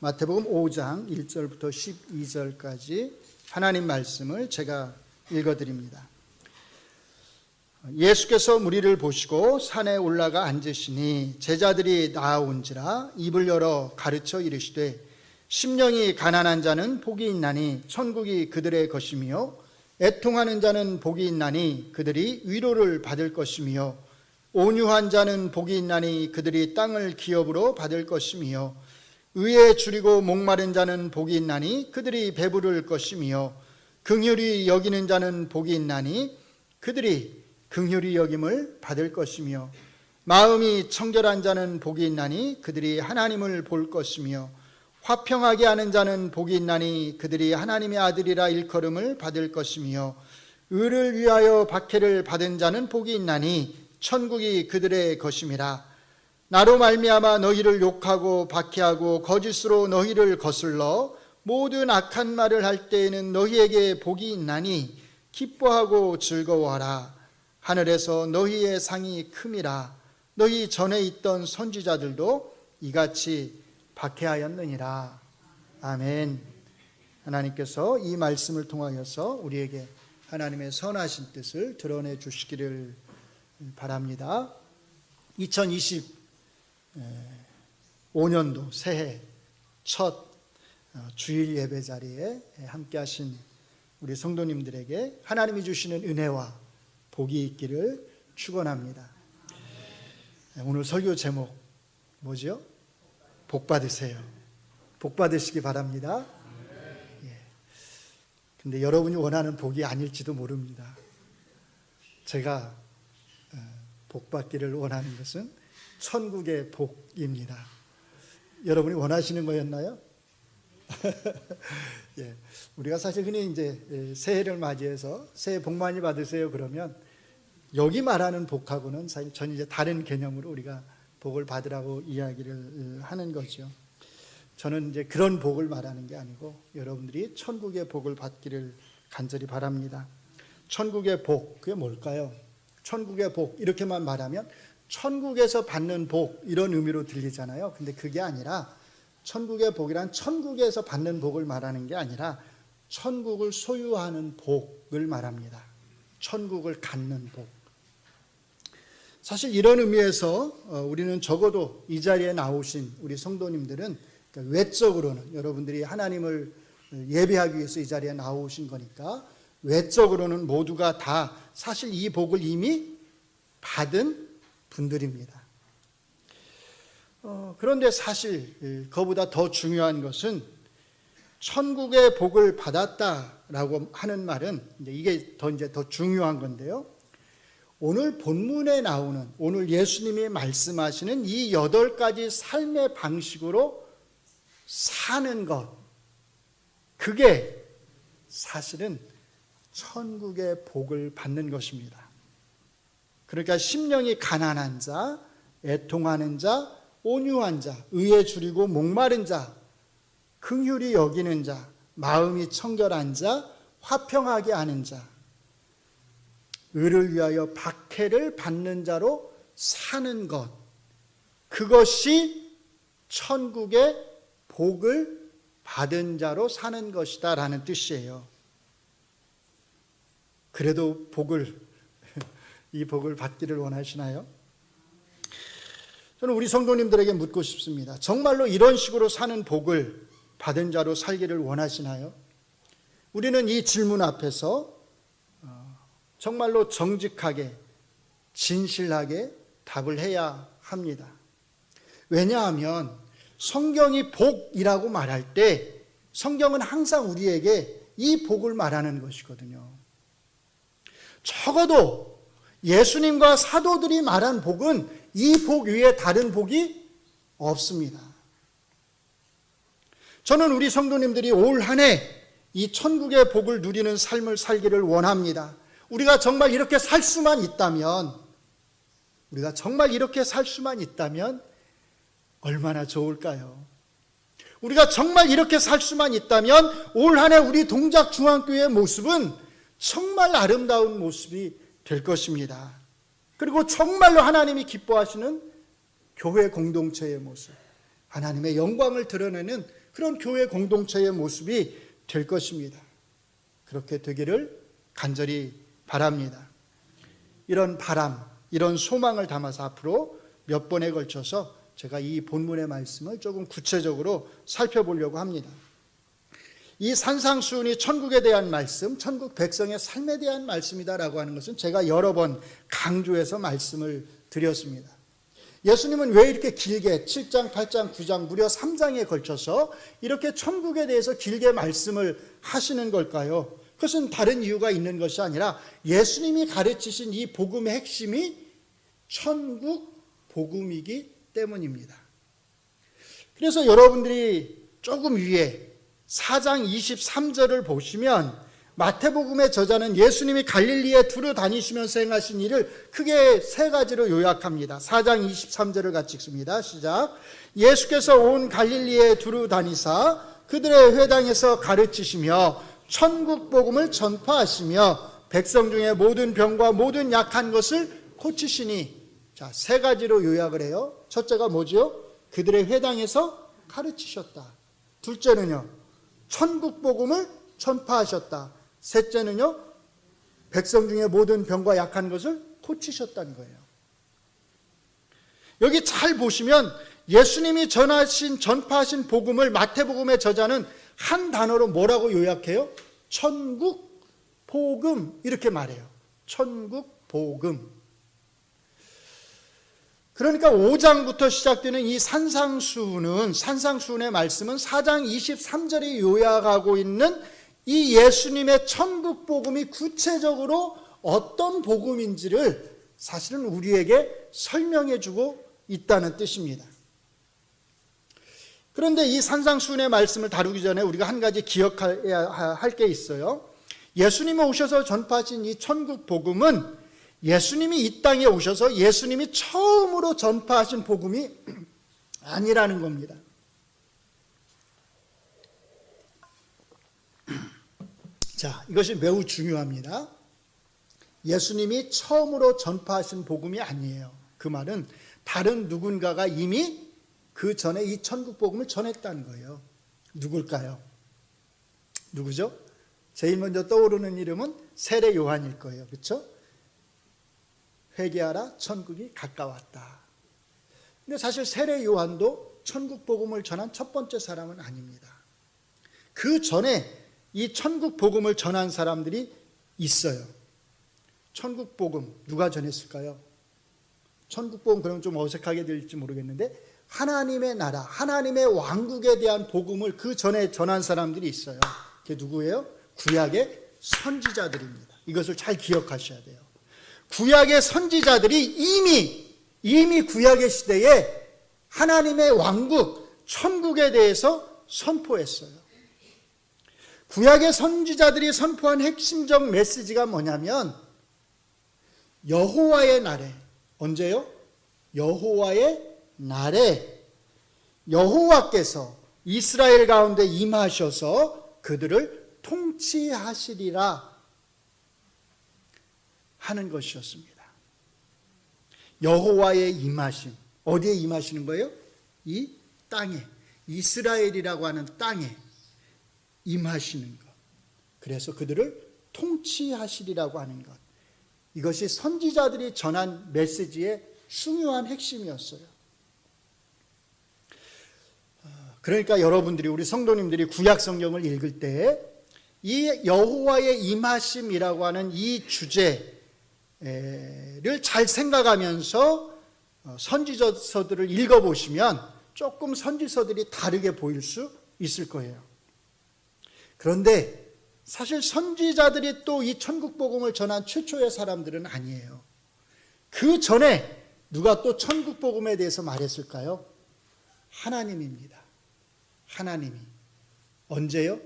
마태복음 5장 1절부터 12절까지 하나님 말씀을 제가 읽어드립니다. 예수께서 무리를 보시고 산에 올라가 앉으시니 제자들이 나아온지라 입을 열어 가르쳐 이르시되 심령이 가난한 자는 복이 있나니 천국이 그들의 것이며 애통하는 자는 복이 있나니 그들이 위로를 받을 것이며 온유한 자는 복이 있나니 그들이 땅을 기업으로 받을 것이며 의에 줄이고 목마른 자는 복이 있나니 그들이 배부를 것이며 긍휼히 여기는 자는 복이 있나니 그들이 긍휼히 여김을 받을 것이며 마음이 청결한 자는 복이 있나니 그들이 하나님을 볼 것이며 화평하게 하는 자는 복이 있나니 그들이 하나님의 아들이라 일컬음을 받을 것이며 의를 위하여 박해를 받은 자는 복이 있나니 천국이 그들의 것임이라. 나로 말미암아 너희를 욕하고 박해하고 거짓으로 너희를 거슬러 모든 악한 말을 할 때에는 너희에게 복이 있나니 기뻐하고 즐거워하라. 하늘에서 너희의 상이 큼이라. 너희 전에 있던 선지자들도 이같이 박해하였느니라. 아멘. 하나님께서 이 말씀을 통하여서 우리에게 하나님의 선하신 뜻을 드러내 주시기를 바랍니다. 2025년도 새해 첫 주일 예배 자리에 함께 하신 우리 성도님들에게 하나님이 주시는 은혜와 복이 있기를 축원합니다. 오늘 설교 제목 뭐죠? 복 받으세요. 복 받으시기 바랍니다. 근데 여러분이 원하는 복이 아닐지도 모릅니다. 제가 복 받기를 원하는 것은 천국의 복입니다. 여러분이 원하시는 거였나요? 예, 우리가 사실 흔히 이제 새해를 맞이해서 새해 복 많이 받으세요 그러면 여기 말하는 복하고는 사실 전 이제 다른 개념으로 우리가 복을 받으라고 이야기를 하는 거죠. 저는 이제 그런 복을 말하는 게 아니고 여러분들이 천국의 복을 받기를 간절히 바랍니다. 천국의 복, 그게 뭘까요? 천국의 복 이렇게만 말하면 천국에서 받는 복 이런 의미로 들리잖아요. 근데 그게 아니라 천국의 복이란 천국에서 받는 복을 말하는 게 아니라 천국을 소유하는 복을 말합니다. 천국을 갖는 복. 사실 이런 의미에서 우리는 적어도 이 자리에 나오신 우리 성도님들은 외적으로는 여러분들이 하나님을 예배하기 위해서 이 자리에 나오신 거니까 외적으로는 모두가 다 사실 이 복을 이미 받은 분들입니다. 그런데 사실 그보다 더 중요한 것은 천국의 복을 받았다라고 하는 말은 이게 더 중요한 건데요. 오늘 본문에 나오는 오늘 예수님이 말씀하시는 이 8가지 삶의 방식으로 사는 것, 그게 사실은 천국의 복을 받는 것입니다. 그러니까 심령이 가난한 자, 애통하는 자, 온유한 자, 의에 줄이고 목마른 자, 긍휼히 여기는 자, 마음이 청결한 자, 화평하게 하는 자, 의를 위하여 박해를 받는 자로 사는 것, 그것이 천국의 복을 받은 자로 사는 것이다 라는 뜻이에요. 그래도 이 복을 받기를 원하시나요? 저는 우리 성도님들에게 묻고 싶습니다. 정말로 이런 식으로 사는 복을 받은 자로 살기를 원하시나요? 우리는 이 질문 앞에서 정말로 정직하게 진실하게 답을 해야 합니다. 왜냐하면 성경이 복이라고 말할 때 성경은 항상 우리에게 이 복을 말하는 것이거든요. 적어도 예수님과 사도들이 말한 복은 이 복 위에 다른 복이 없습니다. 저는 우리 성도님들이 올 한 해 이 천국의 복을 누리는 삶을 살기를 원합니다. 우리가 정말 이렇게 살 수만 있다면 얼마나 좋을까요? 우리가 정말 이렇게 살 수만 있다면 올 한 해 우리 동작중앙교회의 모습은 정말 아름다운 모습이 될 것입니다. 그리고 정말로 하나님이 기뻐하시는 교회 공동체의 모습, 하나님의 영광을 드러내는 그런 교회 공동체의 모습이 될 것입니다. 그렇게 되기를 간절히 바랍니다. 이런 바람, 이런 소망을 담아서 앞으로 몇 번에 걸쳐서 제가 이 본문의 말씀을 조금 구체적으로 살펴보려고 합니다. 이 산상수훈이 천국에 대한 말씀, 천국 백성의 삶에 대한 말씀이다라고 하는 것은 제가 여러 번 강조해서 말씀을 드렸습니다. 예수님은 왜 이렇게 길게 7장, 8장, 9장 무려 3장에 걸쳐서 이렇게 천국에 대해서 길게 말씀을 하시는 걸까요? 그것은 다른 이유가 있는 것이 아니라 예수님이 가르치신 이 복음의 핵심이 천국 복음이기 때문입니다. 그래서 여러분들이 조금 위에 4장 23절을 보시면 마태복음의 저자는 예수님이 갈릴리에 두루 다니시면서 행하신 일을 크게 세 가지로 요약합니다. 4장 23절을 같이 읽습니다. 시작. 예수께서 온 갈릴리에 두루 다니사 그들의 회당에서 가르치시며 천국 복음을 전파하시며 백성 중에 모든 병과 모든 약한 것을 고치시니. 자, 세 가지로 요약을 해요. 첫째가 뭐죠? 그들의 회당에서 가르치셨다. 둘째는요, 천국 복음을 전파하셨다. 셋째는요, 백성 중에 모든 병과 약한 것을 고치셨다는 거예요. 여기 잘 보시면 예수님이 전파하신 복음을 마태복음의 저자는 한 단어로 뭐라고 요약해요? 천국 복음, 이렇게 말해요. 천국 복음. 그러니까 5장부터 시작되는 이 산상수훈의 말씀은 4장 23절이 요약하고 있는 이 예수님의 천국 복음이 구체적으로 어떤 복음인지를 사실은 우리에게 설명해 주고 있다는 뜻입니다. 그런데 이 산상수훈의 말씀을 다루기 전에 우리가 한 가지 기억해야 할 게 있어요. 예수님이 오셔서 전파하신 이 천국 복음은 예수님이 이 땅에 오셔서 예수님이 처음으로 전파하신 복음이 아니라는 겁니다. 자, 이것이 매우 중요합니다. 예수님이 처음으로 전파하신 복음이 아니에요. 그 말은 다른 누군가가 이미 그 전에 이 천국 복음을 전했다는 거예요. 누굴까요? 누구죠? 제일 먼저 떠오르는 이름은 세례 요한일 거예요. 그렇죠? 회개하라, 천국이 가까웠다. 근데 사실 세례 요한도 천국 복음을 전한 첫 번째 사람은 아닙니다. 그 전에 이 천국 복음을 전한 사람들이 있어요. 천국 복음 누가 전했을까요? 천국 복음 그러면 좀 어색하게 들릴지 모르겠는데 하나님의 나라, 하나님의 왕국에 대한 복음을 그 전에 전한 사람들이 있어요. 그게 누구예요? 구약의 선지자들입니다. 이것을 잘 기억하셔야 돼요. 구약의 선지자들이 이미 구약의 시대에 하나님의 왕국, 천국에 대해서 선포했어요. 구약의 선지자들이 선포한 핵심적 메시지가 뭐냐면 여호와의 날에, 언제요? 여호와의 날에 여호와께서 이스라엘 가운데 임하셔서 그들을 통치하시리라 하는 것이었습니다. 여호와의 임하심, 어디에 임하시는 거예요? 이 땅에, 이스라엘이라고 하는 땅에 임하시는 것. 그래서 그들을 통치하시리라고 하는 것. 이것이 선지자들이 전한 메시지의 중요한 핵심이었어요. 그러니까 여러분들이, 우리 성도님들이 구약 성경을 읽을 때 이 여호와의 임하심이라고 하는 이 주제를 잘 생각하면서 선지서들을 읽어보시면 조금 선지서들이 다르게 보일 수 있을 거예요. 그런데 사실 선지자들이 또 이 천국 복음을 전한 최초의 사람들은 아니에요. 그 전에 누가 또 천국 복음에 대해서 말했을까요? 하나님입니다. 하나님이 언제요?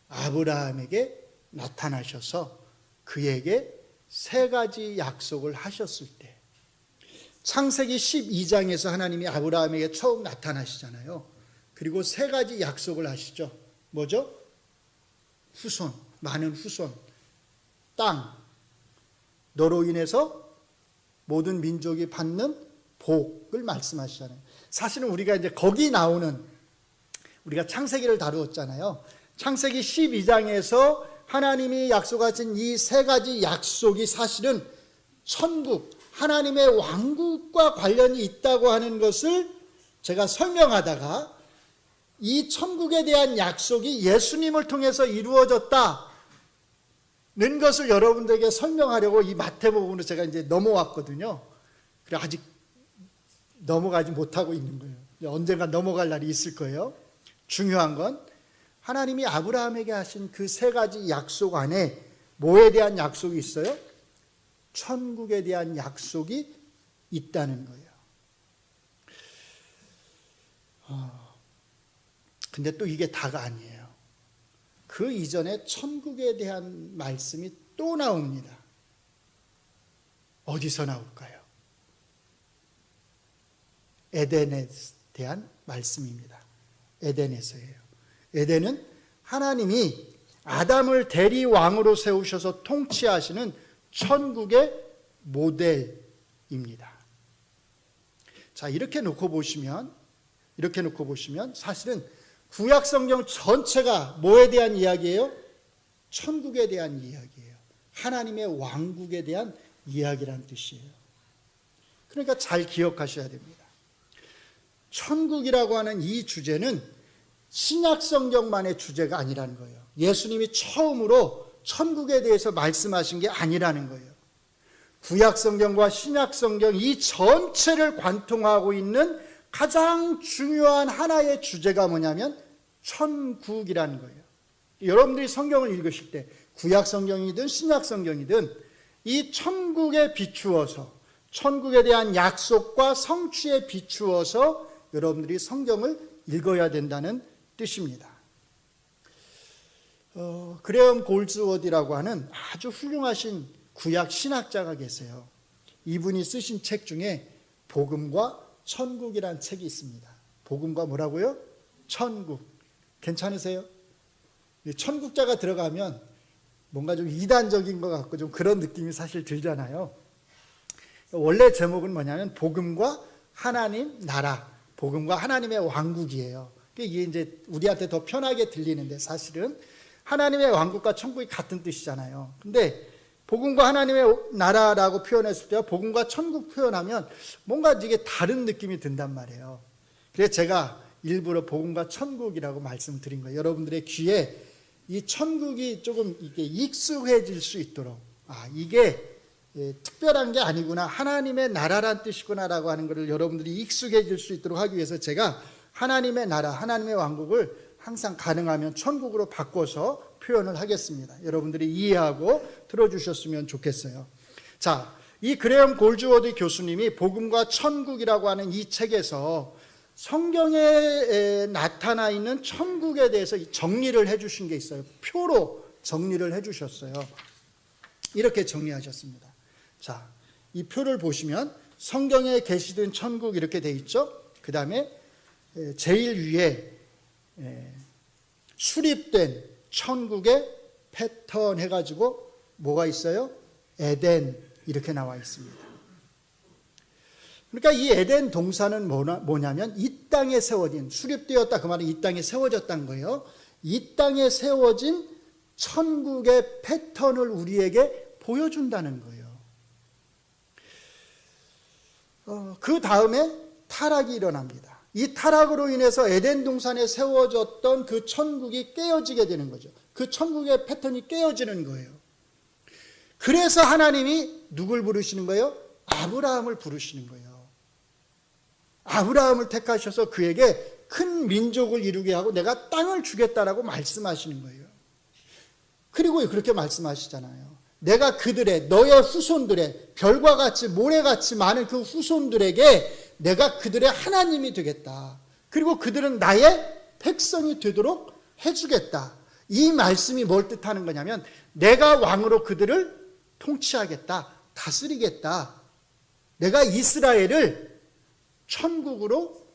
아브라함에게 나타나셔서 그에게 세 가지 약속을 하셨을 때, 창세기 12장에서 하나님이 아브라함에게 처음 나타나시잖아요. 그리고 세 가지 약속을 하시죠. 뭐죠? 후손, 많은 후손, 땅, 너로 인해서 모든 민족이 받는 복을 말씀하시잖아요. 사실은 우리가 이제 거기 나오는, 우리가 창세기를 다루었잖아요. 창세기 12장에서 하나님이 약속하신 이 세 가지 약속이 사실은 천국, 하나님의 왕국과 관련이 있다고 하는 것을 제가 설명하다가 이 천국에 대한 약속이 예수님을 통해서 이루어졌다는 것을 여러분들에게 설명하려고 이 마태복음으로 제가 이제 넘어왔거든요. 그래 아직 넘어가지 못하고 있는 거예요. 언젠가 넘어갈 날이 있을 거예요. 중요한 건 하나님이 아브라함에게 하신 그 세 가지 약속 안에 뭐에 대한 약속이 있어요? 천국에 대한 약속이 있다는 거예요. 근데 또 이게 다가 아니에요. 그 이전에 천국에 대한 말씀이 또 나옵니다. 어디서 나올까요? 에덴에 대한 말씀입니다. 에덴에서예요. 에덴은 하나님이 아담을 대리왕으로 세우셔서 통치하시는 천국의 모델입니다. 자, 이렇게 놓고 보시면 사실은 구약 성경 전체가 뭐에 대한 이야기예요? 천국에 대한 이야기예요. 하나님의 왕국에 대한 이야기란 뜻이에요. 그러니까 잘 기억하셔야 됩니다. 천국이라고 하는 이 주제는 신약 성경만의 주제가 아니라는 거예요. 예수님이 처음으로 천국에 대해서 말씀하신 게 아니라는 거예요. 구약 성경과 신약 성경 이 전체를 관통하고 있는 가장 중요한 하나의 주제가 뭐냐면 천국이라는 거예요. 여러분들이 성경을 읽으실 때 구약 성경이든 신약 성경이든 이 천국에 비추어서, 천국에 대한 약속과 성취에 비추어서 여러분들이 성경을 읽어야 된다는 뜻입니다. 그레엄 골즈워디라고 하는 아주 훌륭하신 구약 신학자가 계세요. 이분이 쓰신 책 중에 복음과 천국이라는 책이 있습니다. 복음과 뭐라고요? 천국. 괜찮으세요? 천국자가 들어가면 뭔가 좀 이단적인 것 같고 좀 그런 느낌이 사실 들잖아요. 원래 제목은 뭐냐면 복음과 하나님 나라, 복음과 하나님의 왕국이에요. 이게 이제 우리한테 더 편하게 들리는데 사실은 하나님의 왕국과 천국이 같은 뜻이잖아요. 근데 복음과 하나님의 나라라고 표현했을 때와 복음과 천국 표현하면 뭔가 이게 다른 느낌이 든단 말이에요. 그래서 제가 일부러 복음과 천국이라고 말씀드린 거예요. 여러분들의 귀에 이 천국이 조금 이게 익숙해질 수 있도록, 이게 특별한 게 아니구나, 하나님의 나라란 뜻이구나라고 하는 것을 여러분들이 익숙해질 수 있도록 하기 위해서 제가 하나님의 나라, 하나님의 왕국을 항상 가능하면 천국으로 바꿔서 표현을 하겠습니다. 여러분들이 이해하고 들어주셨으면 좋겠어요. 자, 이 그레엄 골즈워드 교수님이 복음과 천국이라고 하는 이 책에서 성경에 나타나 있는 천국에 대해서 정리를 해주신 게 있어요. 표로 정리를 해주셨어요. 이렇게 정리하셨습니다. 자, 이 표를 보시면 성경에 계시던 천국 이렇게 돼 있죠. 그 다음에 제일 위에 수립된 천국의 패턴 해가지고 뭐가 있어요? 에덴 이렇게 나와 있습니다. 그러니까 이 에덴 동사는 뭐냐면 이 땅에 세워진, 수립되었다 그 말은 이 땅에 세워졌다는 거예요. 이 땅에 세워진 천국의 패턴을 우리에게 보여준다는 거예요. 그 다음에 타락이 일어납니다. 이 타락으로 인해서 에덴 동산에 세워졌던 그 천국이 깨어지게 되는 거죠. 그 천국의 패턴이 깨어지는 거예요. 그래서 하나님이 누굴 부르시는 거예요? 아브라함을 부르시는 거예요. 아브라함을 택하셔서 그에게 큰 민족을 이루게 하고 내가 땅을 주겠다라고 말씀하시는 거예요. 그리고 그렇게 말씀하시잖아요. 내가 그들의, 너의 후손들의 별과 같이 모래같이 많은 그 후손들에게 내가 그들의 하나님이 되겠다. 그리고 그들은 나의 백성이 되도록 해주겠다. 이 말씀이 뭘 뜻하는 거냐면 내가 왕으로 그들을 통치하겠다. 다스리겠다. 내가 이스라엘을 천국으로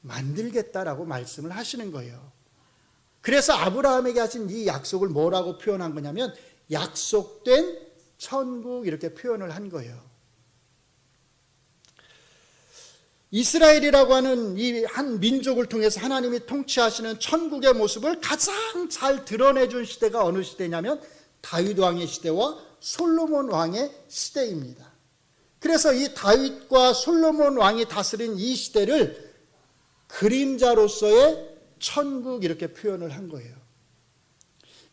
만들겠다라고 말씀을 하시는 거예요. 그래서 아브라함에게 하신 이 약속을 뭐라고 표현한 거냐면 약속된 천국 이렇게 표현을 한 거예요. 이스라엘이라고 하는 이 한 민족을 통해서 하나님이 통치하시는 천국의 모습을 가장 잘 드러내준 시대가 어느 시대냐면 다윗 왕의 시대와 솔로몬 왕의 시대입니다. 그래서 이 다윗과 솔로몬 왕이 다스린 이 시대를 그림자로서의 천국 이렇게 표현을 한 거예요.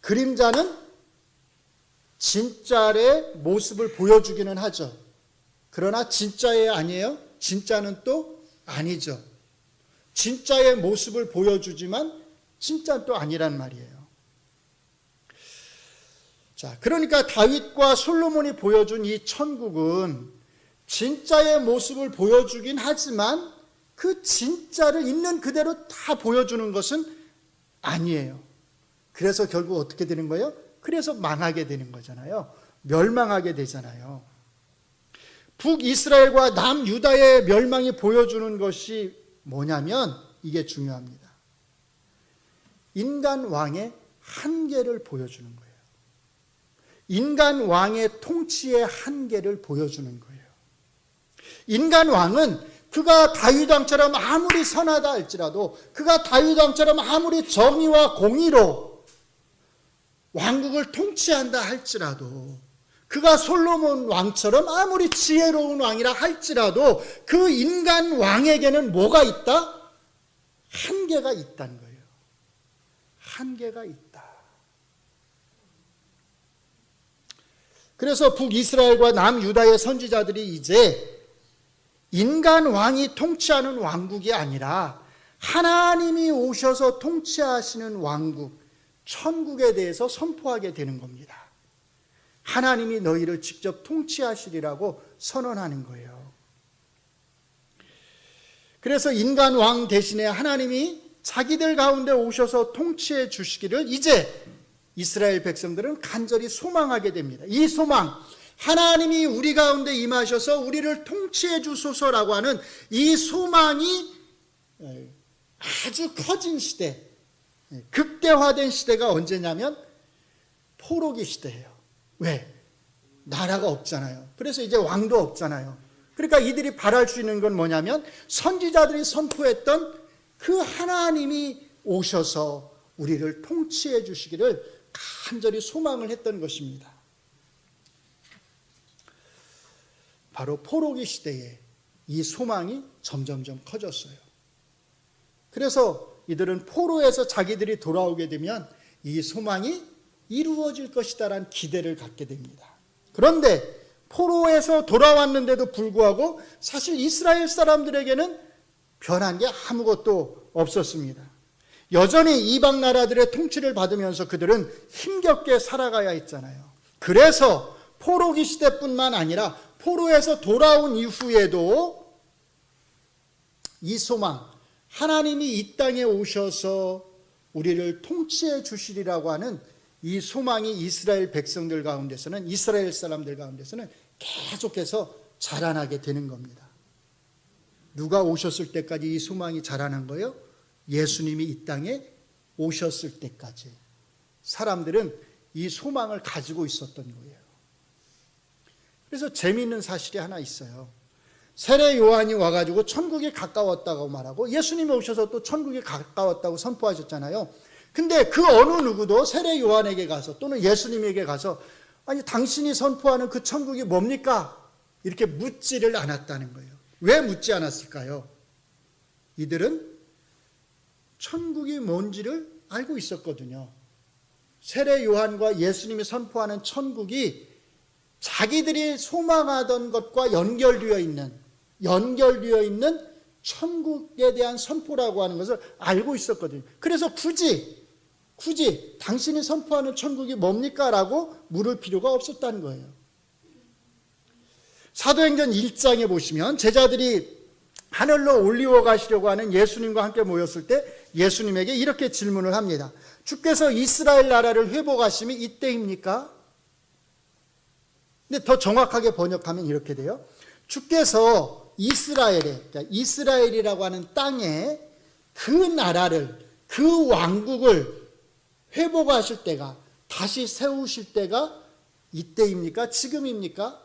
그림자는 진짜의 모습을 보여주기는 하죠. 그러나 진짜의 아니에요. 진짜는 또 아니죠. 진짜의 모습을 보여주지만 진짜는 또 아니란 말이에요. 자, 그러니까 다윗과 솔로몬이 보여준 이 천국은 진짜의 모습을 보여주긴 하지만 그 진짜를 있는 그대로 다 보여주는 것은 아니에요. 그래서 결국 어떻게 되는 거예요? 그래서 망하게 되는 거잖아요. 멸망하게 되잖아요. 북이스라엘과 남유다의 멸망이 보여주는 것이 뭐냐면 이게 중요합니다. 인간 왕의 한계를 보여주는 거예요. 인간 왕의 통치의 한계를 보여주는 거예요. 인간 왕은 그가 다윗 왕처럼 아무리 선하다 할지라도, 그가 다윗 왕처럼 아무리 정의와 공의로 왕국을 통치한다 할지라도, 그가 솔로몬 왕처럼 아무리 지혜로운 왕이라 할지라도 그 인간 왕에게는 뭐가 있다? 한계가 있다는 거예요. 한계가 있다. 그래서 북이스라엘과 남유다의 선지자들이 이제 인간 왕이 통치하는 왕국이 아니라 하나님이 오셔서 통치하시는 왕국, 천국에 대해서 선포하게 되는 겁니다. 하나님이 너희를 직접 통치하시리라고 선언하는 거예요. 그래서 인간 왕 대신에 하나님이 자기들 가운데 오셔서 통치해 주시기를 이제 이스라엘 백성들은 간절히 소망하게 됩니다. 이 소망, 하나님이 우리 가운데 임하셔서 우리를 통치해 주소서라고 하는 이 소망이 아주 커진 시대, 극대화된 시대가 언제냐면 포로기 시대예요. 왜? 나라가 없잖아요. 그래서 이제 왕도 없잖아요. 그러니까 이들이 바랄 수 있는 건 뭐냐면 선지자들이 선포했던 그 하나님이 오셔서 우리를 통치해 주시기를 간절히 소망을 했던 것입니다. 바로 포로기 시대에 이 소망이 점점점 커졌어요. 그래서 이들은 포로에서 자기들이 돌아오게 되면 이 소망이 이루어질 것이다라는 기대를 갖게 됩니다. 그런데 포로에서 돌아왔는데도 불구하고 사실 이스라엘 사람들에게는 변한 게 아무것도 없었습니다. 여전히 이방 나라들의 통치를 받으면서 그들은 힘겹게 살아가야 했잖아요. 그래서 포로기 시대뿐만 아니라 포로에서 돌아온 이후에도 이 소망, 하나님이 이 땅에 오셔서 우리를 통치해 주시리라고 하는 이 소망이 이스라엘 백성들 가운데서는, 이스라엘 사람들 가운데서는 계속해서 자라나게 되는 겁니다. 누가 오셨을 때까지 이 소망이 자라난 거예요? 예수님이 이 땅에 오셨을 때까지 사람들은 이 소망을 가지고 있었던 거예요. 그래서 재미있는 사실이 하나 있어요. 세례 요한이 와가지고 천국이 가까웠다고 말하고 예수님이 오셔서 또 천국이 가까웠다고 선포하셨잖아요. 근데 그 어느 누구도 세례 요한에게 가서 또는 예수님에게 가서 아니 당신이 선포하는 그 천국이 뭡니까? 이렇게 묻지를 않았다는 거예요. 왜 묻지 않았을까요? 이들은 천국이 뭔지를 알고 있었거든요. 세례 요한과 예수님이 선포하는 천국이 자기들이 소망하던 것과 연결되어 있는 천국에 대한 선포라고 하는 것을 알고 있었거든요. 그래서 굳이 당신이 선포하는 천국이 뭡니까? 라고 물을 필요가 없었다는 거예요. 사도행전 1장에 보시면 제자들이 하늘로 올리워 가시려고 하는 예수님과 함께 모였을 때 예수님에게 이렇게 질문을 합니다. 주께서 이스라엘 나라를 회복하심이 이때입니까? 근데 더 정확하게 번역하면 이렇게 돼요. 주께서 그러니까 이스라엘이라고 하는 땅에 그 나라를, 그 왕국을 회복하실 때가, 다시 세우실 때가 이때입니까? 지금입니까?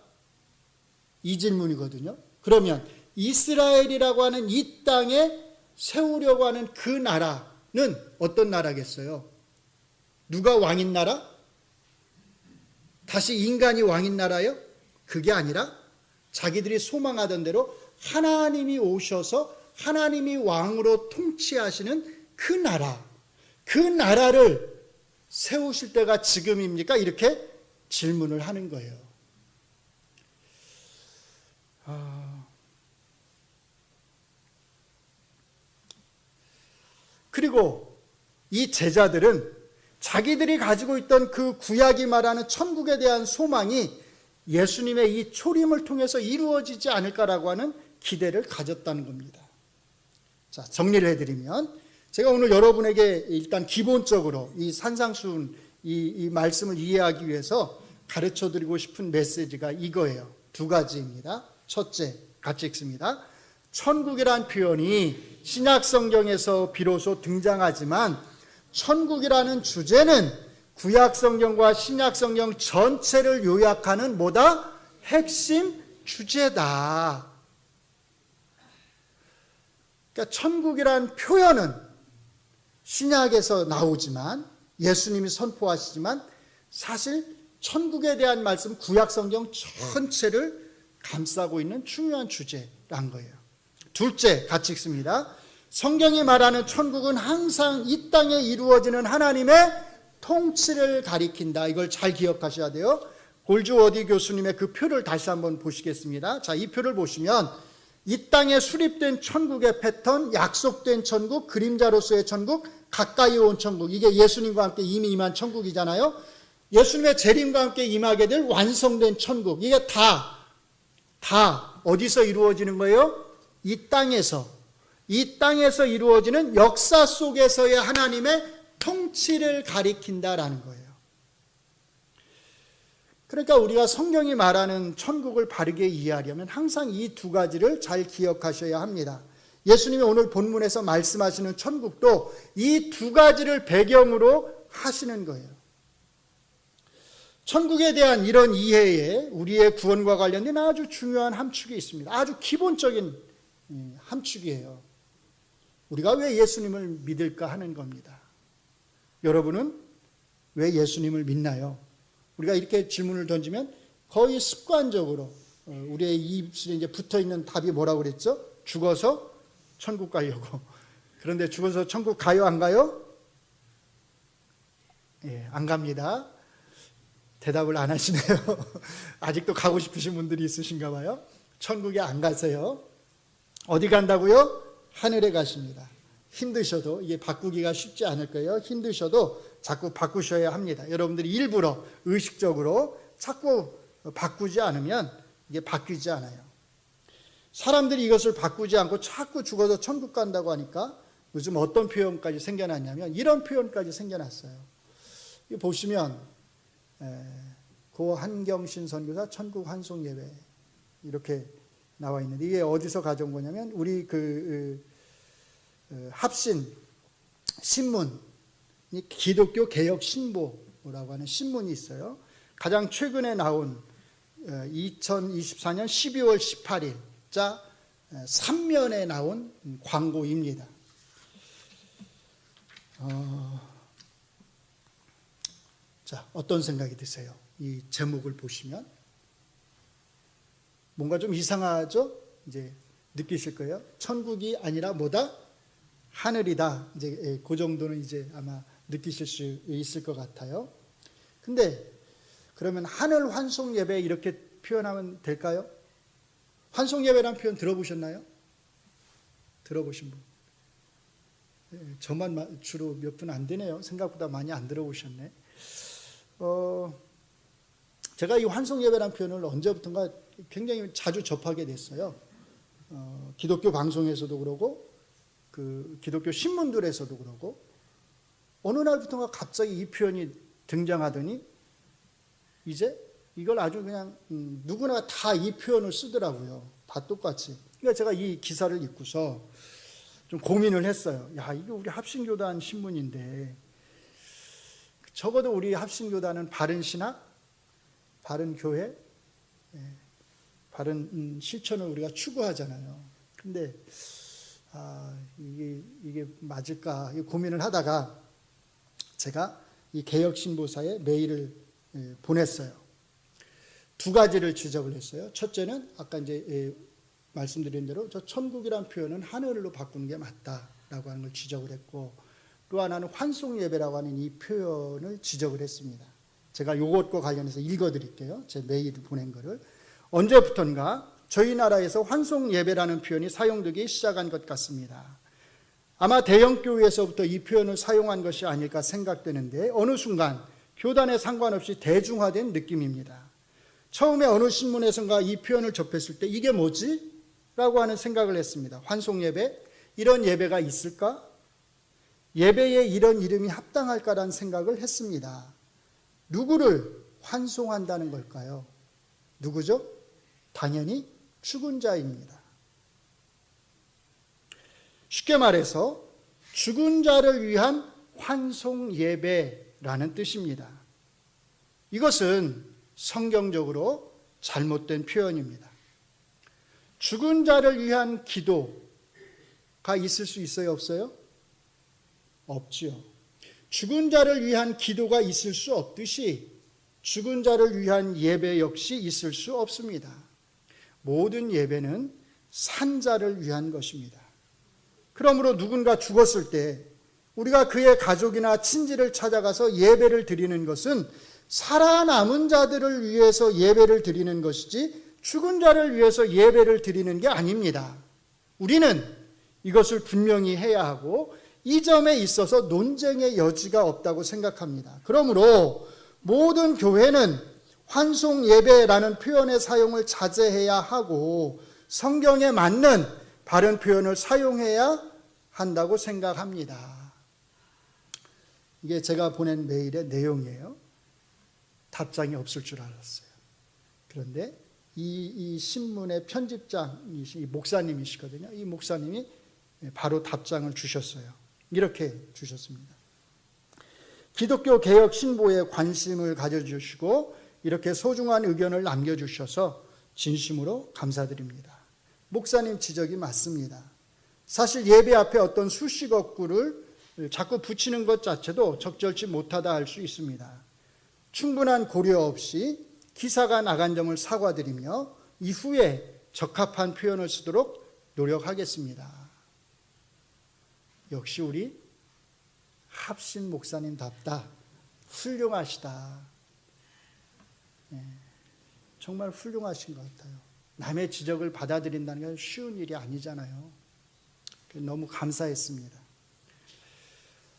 이 질문이거든요. 그러면 이스라엘이라고 하는 이 땅에 세우려고 하는 그 나라는 어떤 나라겠어요? 누가 왕인 나라? 다시 인간이 왕인 나라요? 그게 아니라 자기들이 소망하던 대로 하나님이 오셔서 하나님이 왕으로 통치하시는 그 나라, 그 나라를 세우실 때가 지금입니까? 이렇게 질문을 하는 거예요. 그리고 이 제자들은 자기들이 가지고 있던 그 구약이 말하는 천국에 대한 소망이 예수님의 이 초림을 통해서 이루어지지 않을까라고 하는 기대를 가졌다는 겁니다. 자, 정리를 해드리면 제가 오늘 여러분에게 일단 기본적으로 이 산상수훈 이 말씀을 이해하기 위해서 가르쳐드리고 싶은 메시지가 이거예요. 두 가지입니다. 첫째, 같이 읽습니다. 천국이란 표현이 신약 성경에서 비로소 등장하지만 천국이라는 주제는 구약 성경과 신약 성경 전체를 요약하는 뭐다? 핵심 주제다. 그러니까 천국이란 표현은 신약에서 나오지만 예수님이 선포하시지만 사실 천국에 대한 말씀 구약 성경 전체를 감싸고 있는 중요한 주제란 거예요. 둘째, 같이 읽습니다. 성경이 말하는 천국은 항상 이 땅에 이루어지는 하나님의 통치를 가리킨다. 이걸 잘 기억하셔야 돼요. 골즈워디 교수님의 그 표를 다시 한번 보시겠습니다. 자, 이 표를 보시면 이 땅에 수립된 천국의 패턴, 약속된 천국, 그림자로서의 천국, 가까이 온 천국, 이게 예수님과 함께 이미 임한 천국이잖아요. 예수님의 재림과 함께 임하게 될 완성된 천국, 이게 다 어디서 이루어지는 거예요? 이 땅에서 이루어지는 역사 속에서의 하나님의 통치를 가리킨다라는 거예요. 그러니까 우리가 성경이 말하는 천국을 바르게 이해하려면 항상 이 두 가지를 잘 기억하셔야 합니다. 예수님이 오늘 본문에서 말씀하시는 천국도 이 두 가지를 배경으로 하시는 거예요. 천국에 대한 이런 이해에 우리의 구원과 관련된 아주 중요한 함축이 있습니다. 아주 기본적인 함축이에요. 우리가 왜 예수님을 믿을까 하는 겁니다. 여러분은 왜 예수님을 믿나요? 우리가 이렇게 질문을 던지면 거의 습관적으로 우리의 입술에 이제 붙어 있는 답이 뭐라고 그랬죠? 죽어서 천국 가려고. 그런데 죽어서 천국 가요, 안 가요? 예, 안 갑니다. 대답을 안 하시네요. 아직도 가고 싶으신 분들이 있으신가 봐요. 천국에 안 가세요. 어디 간다고요? 하늘에 가십니다. 힘드셔도, 이게 바꾸기가 쉽지 않을 거예요. 힘드셔도 자꾸 바꾸셔야 합니다. 여러분들이 일부러 의식적으로 자꾸 바꾸지 않으면 이게 바뀌지 않아요. 사람들이 이것을 바꾸지 않고 자꾸 죽어서 천국 간다고 하니까 요즘 어떤 표현까지 생겨났냐면 이런 표현까지 생겨났어요. 이거 보시면 고 한경신 선교사 천국 환송 예배 이렇게 나와 있는데 이게 어디서 가져온 거냐면 우리 합신 신문, 기독교 개혁 신보라고 하는 신문이 있어요. 가장 최근에 나온 2024년 12월 18일자 3면에 나온 광고입니다. 자, 어떤 생각이 드세요? 이 제목을 보시면 뭔가 좀 이상하죠? 이제 느끼실 거예요. 천국이 아니라 뭐다? 하늘이다. 이제 그 정도는 이제 아마 느끼실 수 있을 것 같아요. 근데 그러면 하늘 환송 예배 이렇게 표현하면 될까요? 환송 예배라는 표현 들어보셨나요? 들어보신 분? 저만 주로 몇 분 안 되네요. 생각보다 많이 안 들어보셨네. 제가 이 환송 예배라는 표현을 언제부턴가 굉장히 자주 접하게 됐어요. 기독교 방송에서도 그러고 그 기독교 신문들에서도 그러고 어느 날부터가 갑자기 이 표현이 등장하더니 이제 이걸 아주 그냥 누구나 다 이 표현을 쓰더라고요. 다 똑같이. 그러니까 제가 이 기사를 읽고서 좀 고민을 했어요. 야, 이게 우리 합신교단 신문인데 적어도 우리 합신교단은 바른 신학, 바른 교회, 바른 실천을 우리가 추구하잖아요. 근데 이게 맞을까 고민을 하다가 제가 이 개혁신보사에 메일을 보냈어요. 두 가지를 지적을 했어요. 첫째는 아까 이제 말씀드린 대로 저 천국이란 표현은 하늘로 바꾸는 게 맞다라고 하는 걸 지적을 했고, 또 하나는 환송예배라고 하는 이 표현을 지적을 했습니다. 제가 이것과 관련해서 읽어드릴게요. 제 메일을 보낸 거를. 언제부턴가 저희 나라에서 환송예배라는 표현이 사용되기 시작한 것 같습니다. 아마 대형교회에서부터 이 표현을 사용한 것이 아닐까 생각되는데 어느 순간 교단에 상관없이 대중화된 느낌입니다. 처음에 어느 신문에선가 이 표현을 접했을 때 이게 뭐지? 라고 하는 생각을 했습니다. 환송예배? 이런 예배가 있을까? 예배에 이런 이름이 합당할까라는 생각을 했습니다. 누구를 환송한다는 걸까요? 누구죠? 당연히 죽은 자입니다. 쉽게 말해서 죽은 자를 위한 환송예배라는 뜻입니다. 이것은 성경적으로 잘못된 표현입니다. 죽은 자를 위한 기도가 있을 수 있어요? 없어요? 없지요. 죽은 자를 위한 기도가 있을 수 없듯이 죽은 자를 위한 예배 역시 있을 수 없습니다. 모든 예배는 산 자를 위한 것입니다. 그러므로 누군가 죽었을 때 우리가 그의 가족이나 친지를 찾아가서 예배를 드리는 것은 살아남은 자들을 위해서 예배를 드리는 것이지 죽은 자를 위해서 예배를 드리는 게 아닙니다. 우리는 이것을 분명히 해야 하고 이 점에 있어서 논쟁의 여지가 없다고 생각합니다. 그러므로 모든 교회는 환송예배라는 표현의 사용을 자제해야 하고 성경에 맞는 바른 표현을 사용해야 한다고 생각합니다. 이게 제가 보낸 메일의 내용이에요. 답장이 없을 줄 알았어요. 그런데 이 신문의 편집장이신 목사님이시거든요. 이 목사님이 바로 답장을 주셨어요. 이렇게 주셨습니다. 기독교 개혁 신보에 관심을 가져주시고 이렇게 소중한 의견을 남겨주셔서 진심으로 감사드립니다. 목사님 지적이 맞습니다. 사실 예배 앞에 어떤 수식어구를 자꾸 붙이는 것 자체도 적절치 못하다 할 수 있습니다. 충분한 고려 없이 기사가 나간 점을 사과드리며 이후에 적합한 표현을 쓰도록 노력하겠습니다. 역시 우리 합신 목사님답다. 훌륭하시다. 정말 훌륭하신 것 같아요. 남의 지적을 받아들인다는 건 쉬운 일이 아니잖아요. 너무 감사했습니다.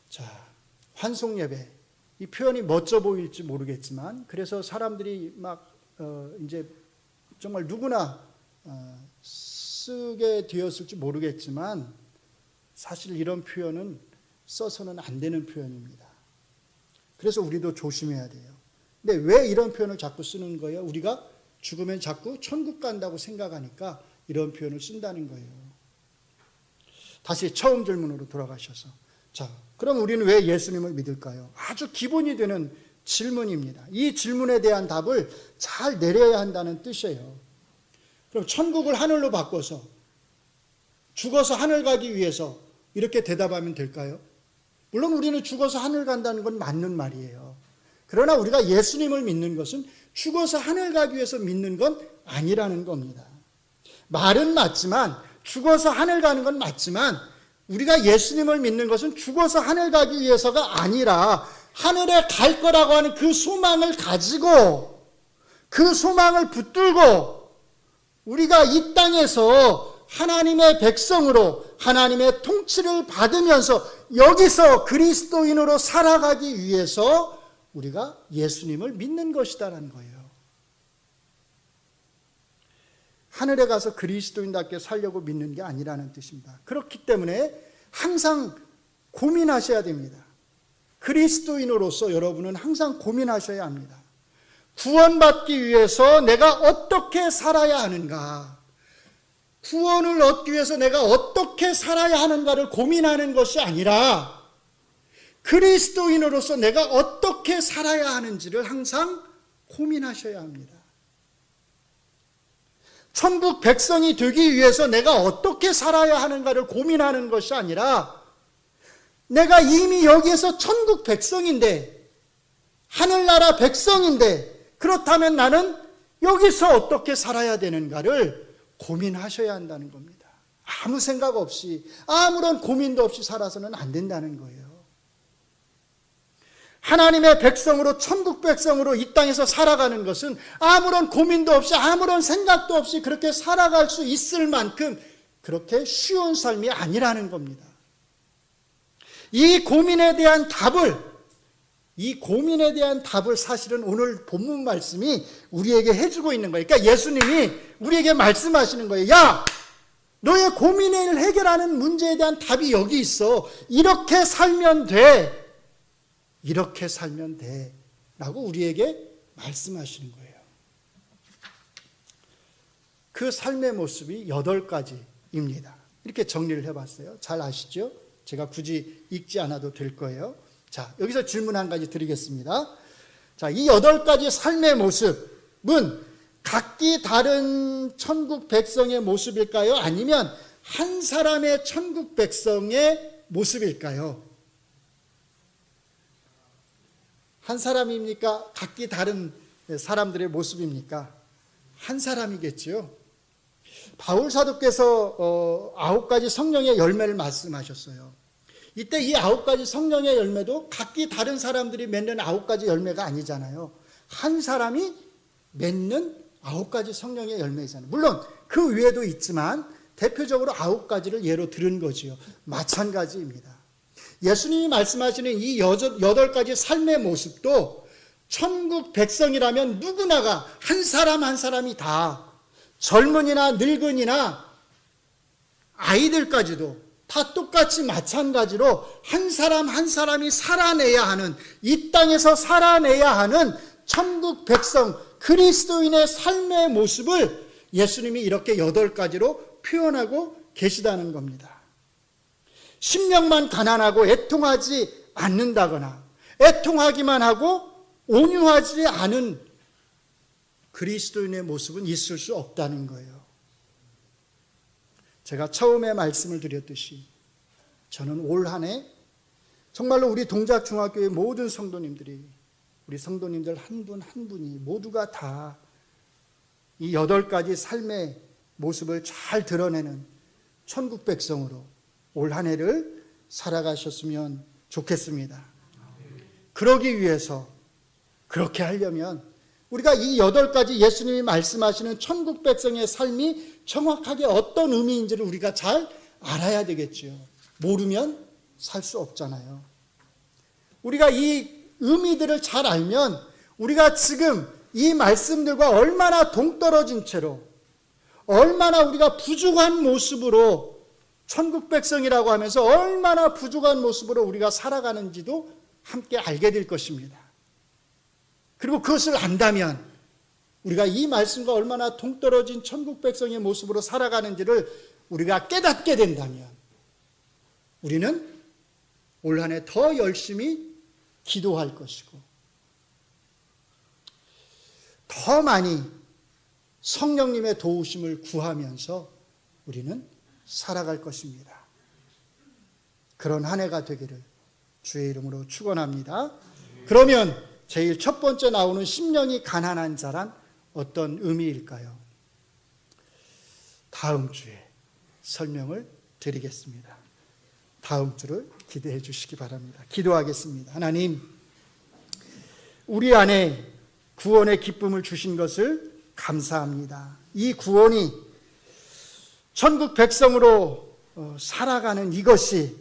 자, 환송예배. 이 표현이 멋져 보일지 모르겠지만, 그래서 사람들이 막 이제 정말 누구나 쓰게 되었을지 모르겠지만, 사실 이런 표현은 써서는 안 되는 표현입니다. 그래서 우리도 조심해야 돼요. 근데 왜 이런 표현을 자꾸 쓰는 거예요? 우리가 죽으면 자꾸 천국 간다고 생각하니까 이런 표현을 쓴다는 거예요. 다시 처음 질문으로 돌아가셔서, 자, 그럼 우리는 왜 예수님을 믿을까요? 아주 기본이 되는 질문입니다. 이 질문에 대한 답을 잘 내려야 한다는 뜻이에요. 그럼 천국을 하늘로 바꿔서 죽어서 하늘 가기 위해서 이렇게 대답하면 될까요? 물론 우리는 죽어서 하늘 간다는 건 맞는 말이에요. 그러나 우리가 예수님을 믿는 것은 죽어서 하늘 가기 위해서 믿는 건 아니라는 겁니다. 말은 맞지만, 죽어서 하늘 가는 건 맞지만, 우리가 예수님을 믿는 것은 죽어서 하늘 가기 위해서가 아니라 하늘에 갈 거라고 하는 그 소망을 가지고, 그 소망을 붙들고 우리가 이 땅에서 하나님의 백성으로 하나님의 통치를 받으면서 여기서 그리스도인으로 살아가기 위해서 우리가 예수님을 믿는 것이다라는 거예요. 하늘에 가서 그리스도인답게 살려고 믿는 게 아니라는 뜻입니다. 그렇기 때문에 항상 고민하셔야 됩니다. 그리스도인으로서 여러분은 항상 고민하셔야 합니다. 구원받기 위해서 내가 어떻게 살아야 하는가? 구원을 얻기 위해서 내가 어떻게 살아야 하는가를 고민하는 것이 아니라 그리스도인으로서 내가 어떻게 살아야 하는지를 항상 고민하셔야 합니다. 천국 백성이 되기 위해서 내가 어떻게 살아야 하는가를 고민하는 것이 아니라 내가 이미 여기에서 천국 백성인데, 하늘나라 백성인데, 그렇다면 나는 여기서 어떻게 살아야 되는가를 고민하셔야 한다는 겁니다. 아무 생각 없이, 아무런 고민도 없이 살아서는 안 된다는 거예요. 하나님의 백성으로, 천국 백성으로 이 땅에서 살아가는 것은 아무런 고민도 없이, 아무런 생각도 없이 그렇게 살아갈 수 있을 만큼 그렇게 쉬운 삶이 아니라는 겁니다. 이 고민에 대한 답을 사실은 오늘 본문 말씀이 우리에게 해주고 있는 거예요. 그러니까 예수님이 우리에게 말씀하시는 거예요. 야! 너의 고민을 해결하는 문제에 대한 답이 여기 있어. 이렇게 살면 돼. 이렇게 살면 돼. 라고 우리에게 말씀하시는 거예요. 그 삶의 모습이 8가지입니다. 이렇게 정리를 해봤어요. 잘 아시죠? 제가 굳이 읽지 않아도 될 거예요. 자, 여기서 질문 한 가지 드리겠습니다. 자, 이 8가지 삶의 모습은 각기 다른 천국 백성의 모습일까요? 아니면 한 사람의 천국 백성의 모습일까요? 한 사람입니까? 각기 다른 사람들의 모습입니까? 한 사람이겠죠. 바울 사도께서 9가지 성령의 열매를 말씀하셨어요. 이때 이 9가지 성령의 열매도 각기 다른 사람들이 맺는 9가지 열매가 아니잖아요. 한 사람이 맺는 9가지 성령의 열매잖아요. 물론 그 외에도 있지만 대표적으로 9가지를 예로 들은 거지요. 마찬가지입니다. 예수님이 말씀하시는 이 8가지 삶의 모습도 천국 백성이라면 누구나가 한 사람 한 사람이 다, 젊은이나 늙은이나 아이들까지도 다 똑같이 마찬가지로 한 사람 한 사람이 살아내야 하는, 이 땅에서 살아내야 하는 천국 백성, 그리스도인의 삶의 모습을 예수님이 이렇게 8가지로 표현하고 계시다는 겁니다. 심령만 가난하고 애통하지 않는다거나 애통하기만 하고 온유하지 않은 그리스도인의 모습은 있을 수 없다는 거예요. 제가 처음에 말씀을 드렸듯이 저는 올 한 해 정말로 우리 동작중학교의 모든 성도님들이, 우리 성도님들 한 분 한 분이 모두가 다 이 8가지 삶의 모습을 잘 드러내는 천국 백성으로 올 한 해를 살아가셨으면 좋겠습니다. 그러기 위해서, 그렇게 하려면 우리가 이 8가지 예수님이 말씀하시는 천국 백성의 삶이 정확하게 어떤 의미인지를 우리가 잘 알아야 되겠죠. 모르면 살 수 없잖아요. 우리가 이 의미들을 잘 알면 우리가 지금 이 말씀들과 얼마나 동떨어진 채로, 얼마나 우리가 부족한 모습으로, 천국 백성이라고 하면서 얼마나 부족한 모습으로 우리가 살아가는지도 함께 알게 될 것입니다. 그리고 그것을 안다면 우리가 이 말씀과 얼마나 동떨어진 천국 백성의 모습으로 살아가는지를 우리가 깨닫게 된다면 우리는 올 한 해 더 열심히 기도할 것이고 더 많이 성령님의 도우심을 구하면서 우리는 살아갈 것입니다. 그런 한 해가 되기를 주의 이름으로 축원합니다. 그러면 제일 첫 번째 나오는 심령이 가난한 자란 어떤 의미일까요? 다음 주에 설명을 드리겠습니다. 다음 주를 기대해 주시기 바랍니다. 기도하겠습니다. 하나님, 우리 안에 구원의 기쁨을 주신 것을 감사합니다. 이 구원이 천국 백성으로 살아가는 이것이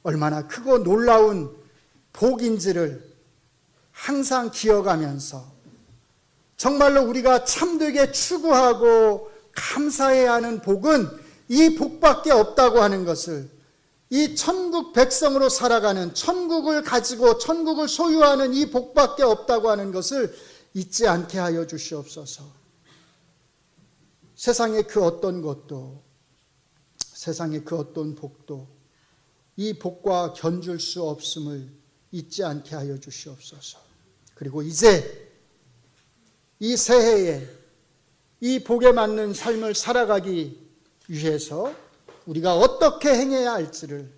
얼마나 크고 놀라운 복인지를 항상 기억하면서 정말로 우리가 참되게 추구하고 감사해야 하는 복은 이 복밖에 없다고 하는 것을, 이 천국 백성으로 살아가는, 천국을 가지고 천국을 소유하는 이 복밖에 없다고 하는 것을 잊지 않게 하여 주시옵소서. 세상의 그 어떤 것도, 세상의 그 어떤 복도 이 복과 견줄 수 없음을 잊지 않게 하여 주시옵소서. 그리고 이제 이 새해에 이 복에 맞는 삶을 살아가기 위해서 우리가 어떻게 행해야 할지를,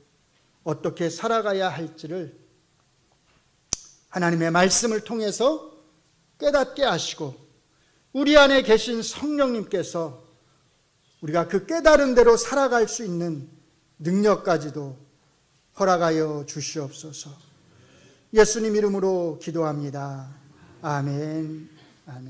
어떻게 살아가야 할지를 하나님의 말씀을 통해서 깨닫게 하시고 우리 안에 계신 성령님께서 우리가 그 깨달은 대로 살아갈 수 있는 능력까지도 허락하여 주시옵소서. 예수님 이름으로 기도합니다. 아멘. 아멘.